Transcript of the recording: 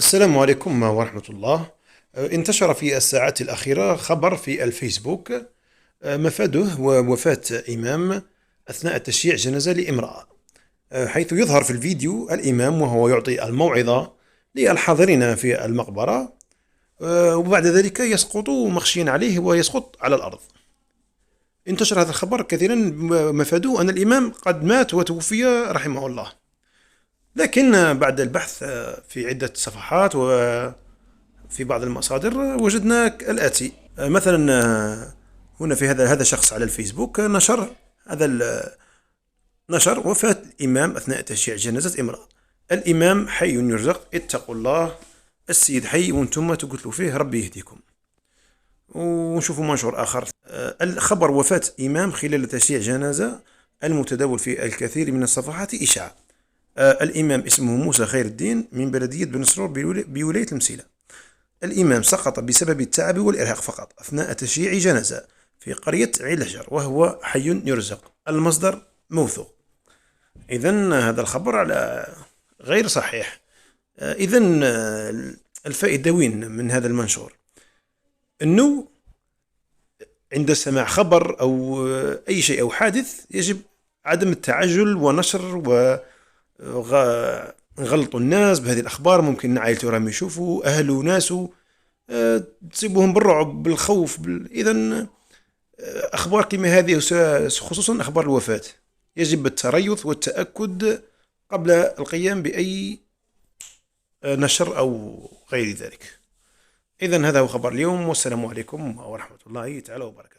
السلام عليكم ورحمة الله. انتشر في الساعات الأخيرة خبر في الفيسبوك. مفاده هو وفاة إمام أثناء تشييع جنازة لامرأة. حيث يظهر في الفيديو الإمام وهو يعطي الموعظة للحاضرين في المقبرة. وبعد ذلك يسقط مغشيا عليه ويسقط على الأرض. انتشر هذا الخبر كثيرا. مفاده أن الإمام قد مات وتوفي رحمه الله. لكن بعد البحث في عدة صفحات وفي بعض المصادر وجدنا الآتي. مثلا هنا في هذا الشخص على الفيسبوك نشر وفاة الإمام أثناء تشييع جنازة امرأة. الإمام حي يرزق، اتقوا الله، السيد حي وانتم تقتلوا فيه، ربي يهديكم. ونشوفوا منشور آخر. الخبر وفاة إمام خلال تشييع جنازة المتداول في الكثير من الصفحات إشاعة. الإمام اسمه موسى خير الدين من بلدية بن سرور بولاية المسيلة. الإمام سقط بسبب التعب والإرهاق فقط أثناء تشييع جنازة في قرية علجر وهو حي يرزق. المصدر موثوق. إذن هذا الخبر على غير صحيح. إذن الفائدة وين من هذا المنشور؟ أنه عند سماع خبر أو أي شيء أو حادث يجب عدم التعجل ونشر نغلطوا الناس بهذه الأخبار. ممكن عائلته راهم يشوفوا، أهله وناسه، تصيبهم بالرعب بالخوف إذا أخبار كما هذه خصوصا أخبار الوفاة يجب التريث والتأكد قبل القيام بأي نشر أو غير ذلك. إذا هذا هو خبر اليوم، والسلام عليكم ورحمة الله تعالى وبركاته.